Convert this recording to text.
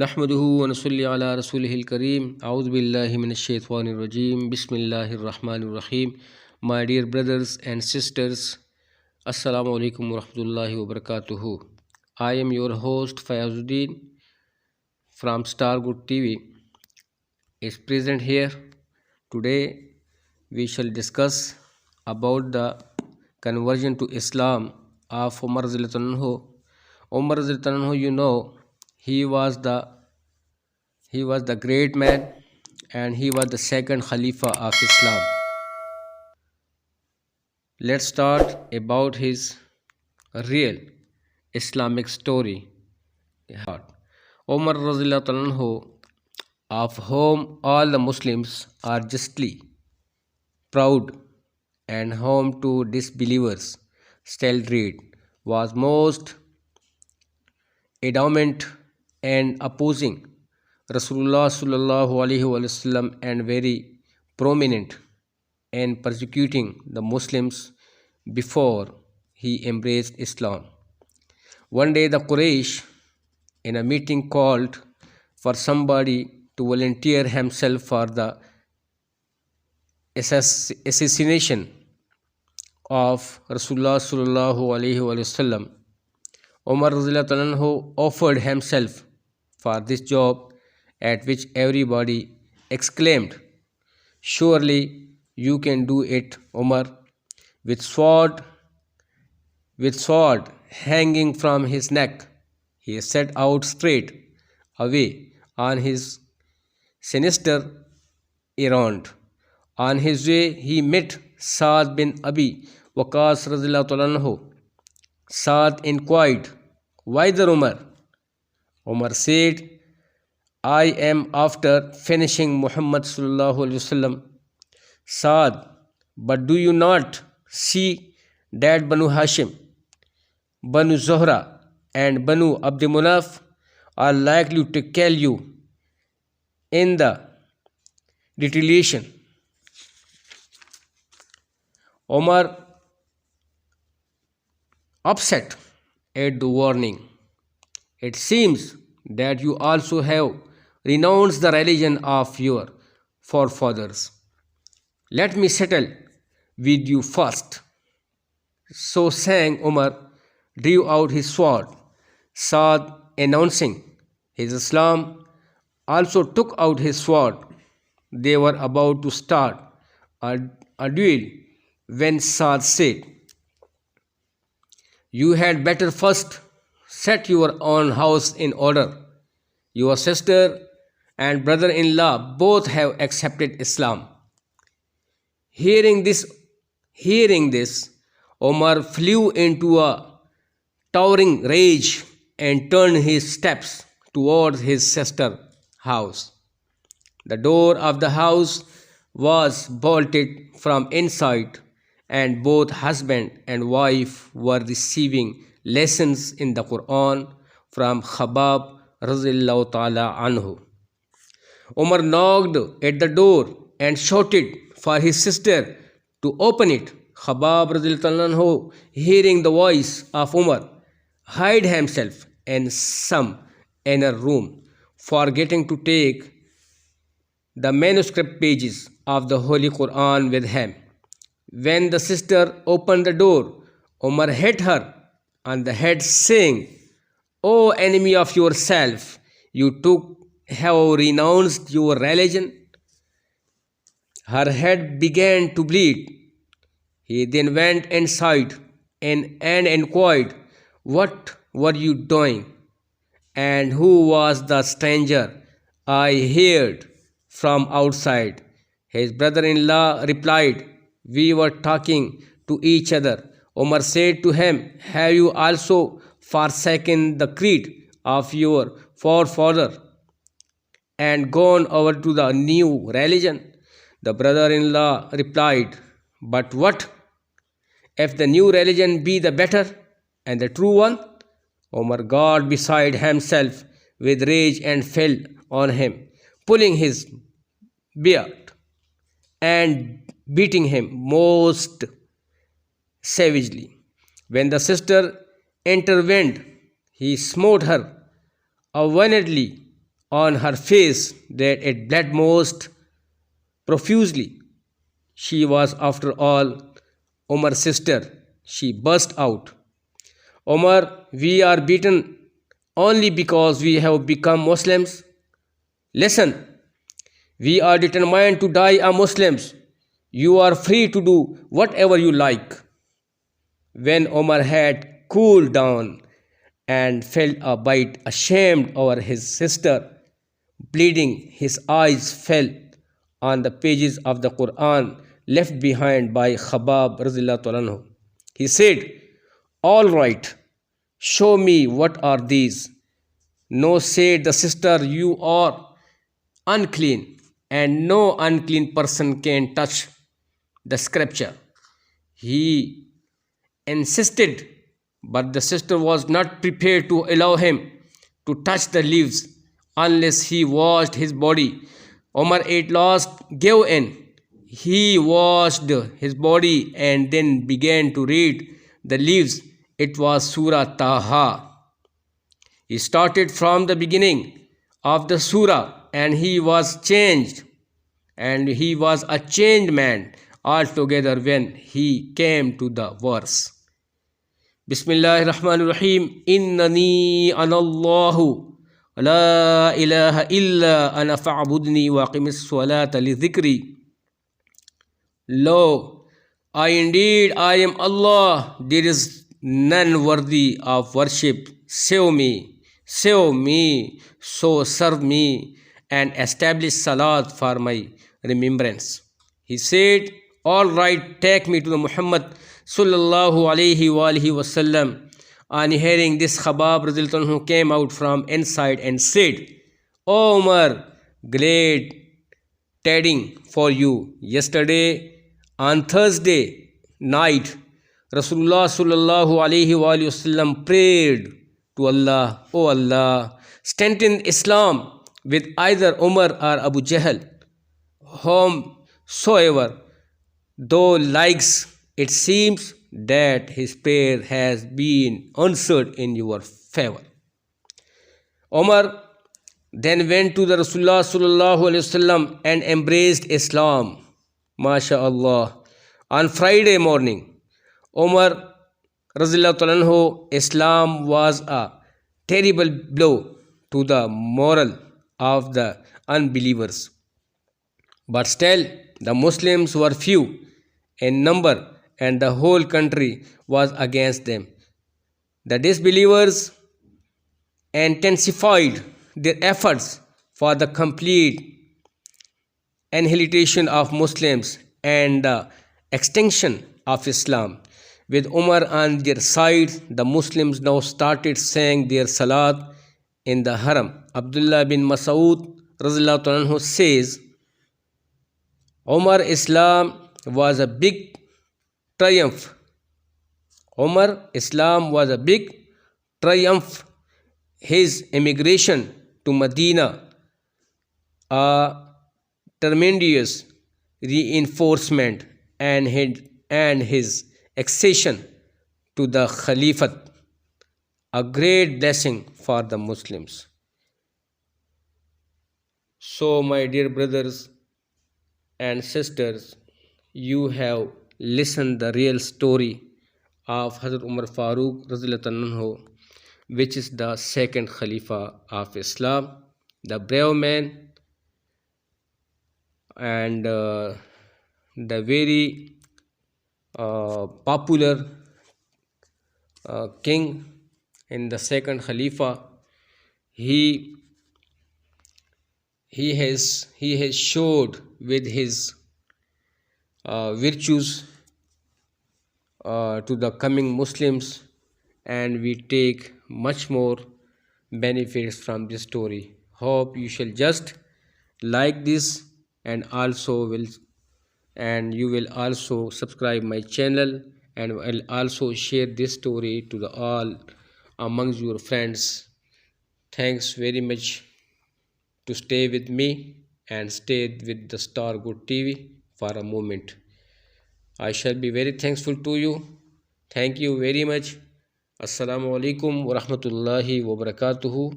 नहमदुहु व नसल्ली अला रसूलिहिल करीम औज़ु बिल्लाहि मिनश शैतानिर रजीम बिस्मिल्लाहिर रहमानिर रहीम। My dear brothers and sisters, Assalamu alaikum wa rahmatullahi wa barakatuhu. I am your host Fayazuddin from Stargood TV is present here. Today we shall discuss about the conversion to Islam of Umar radhiyallahu anhu. Umar radhiyallahu anhu, he was the great man and he was the second Khalifa of Islam. Let's start about his real Islamic story. Umar radhiyallahu anhu, of whom all the Muslims are justly proud and whom to disbelievers still dread, was most adamant and opposing Rasulullah sallallahu alaihi wasallam and very prominent in persecuting the Muslims before he embraced Islam. One day the Quraysh, in a meeting, called for somebody to volunteer himself for the assassination of Rasulullah sallallahu alaihi wasallam. Umar radhiyallahu anhu offered himself for this job, at which everybody exclaimed, "Surely you can do it, Umar." With sword hanging from his neck, he set out straight away on his sinister errand. On his way, he met Saad bin Abi Waqqas radhiyallahu anhu. Saad inquired, "Why the Umar?" Umar said, "I am after finishing Muhammad sallallahu alaihi wasallam." Saad, "But do you not see that Banu Hashim, Banu Zohra and Banu Abd Manaf are likely to kill you in the retaliation?" Umar, upset at the warning, "It seems that you also have renounced the religion of your forefathers. Let me settle with you first." So saying, Umar drew out his sword. Saad, announcing his Islam, also took out his sword. They were about to start a duel when Saad said, "You had better first set your own house in order. Your sister and brother-in-law both have accepted Islam." Hearing this, Umar flew into a towering rage and turned his steps towards his sister's house. The door of the house was bolted from inside, and both husband and wife were receiving lessons in the Quran from Khabbab radhiyallahu ta'ala anhu. Umar knocked at the door and shouted for his sister to open it. Khabbab radhiyallahu anhu, hearing the voice of Umar, hid himself in some inner room, forgetting to take the manuscript pages of the Holy Quran with him. When the sister opened the door, Umar hit her on the head, saying, "O enemy of yourself, you have renounced your religion." Her head began to bleed. He then went inside and inquired, "What were you doing? And who was the stranger I heard from outside?" His brother-in-law replied, "We were talking to each other." Umar said to him, "Have you also forsaken the creed of your forefather and gone over to the new religion?" The brother-in-law replied, "But what if the new religion be the better and the true one?" Umar got beside himself with rage and fell on him, pulling his beard and beating him most savagely. When the sister intervened, he smote her violently on her face that it bled most profusely. She was, after all, Omar's sister. She burst out, Omar, we are beaten only because we have become Muslims. Listen, we are determined to die as Muslims. You are free to do whatever you like. When Omar had cooled down and felt a bit ashamed over his sister bleeding, his eyes fell on the pages of the Quran left behind by Khabab radhiyallahu anhu. He said, all right, show me what are these. No, said the sister, you are unclean, and no unclean person can touch the scripture. He insisted, but the sister was not prepared to allow him to touch the leaves unless he washed his body. Omar at last gave in. He washed his body and then began to read the leaves. It was Surah Taha. He started from the beginning of the surah and he was changed, and he was a changed man altogether when he came to the verse. Bismillahir Rahmanir Rahim. Innani anallahu la ilaha illa ana fa'budni wa aqimis salata li dhikri. Lo, I am Allah, there is none worthy of worship save me, so serve me and establish salat for my remembrance. He said, all right, take me to the Muhammad sallallahu alayhi wa alihi wasallam. On hearing this, Khabab radhiyallahu anhu came out from inside and said, O Umar, glad tidings for you. Yesterday on Thursday night, Rasulullah sallallahu alayhi wa sallam prayed to Allah, O Allah, strengthen Islam with either Umar or Abu Jahl, whomsoever though likes. It seems that his prayer has been answered in your favor. Umar then went to the Rasulullah sallallahu alayhi wasallam and embraced Islam. MashaAllah. On Friday morning, Umar radhiyallahu anhu, Islam was a terrible blow to the moral of the unbelievers. But still, the Muslims were few in number and the whole country was against them. The disbelievers intensified their efforts for the complete annihilation of Muslims and the extinction of Islam. With Umar on their side, the Muslims now started saying their salat in the haram. Abdullah bin Mas'ud radhiyallahu anhu says, Umar Islam was a big triumph. His immigration to Medina, a tremendous reinforcement, and his accession to the Caliphate, a great blessing for the Muslims. So, my dear brothers and sisters, you have listened the real story of Hazrat Umar Farooq radhiyallahu anhu, which is the second Khalifa of Islam, the brave man and the very popular king in the second Khalifa. He has showed with his virtues to the coming Muslims, and we take much more benefits from this story. Hope you shall just like this and you will also subscribe my channel and will also share this story to the all amongst your friends. Thanks very much to stay with me and stay with the Star Good TV for a moment. I shall be very thankful to you. Thank you very much. Assalamu alaikum wa rahmatullahi wa barakatuhu.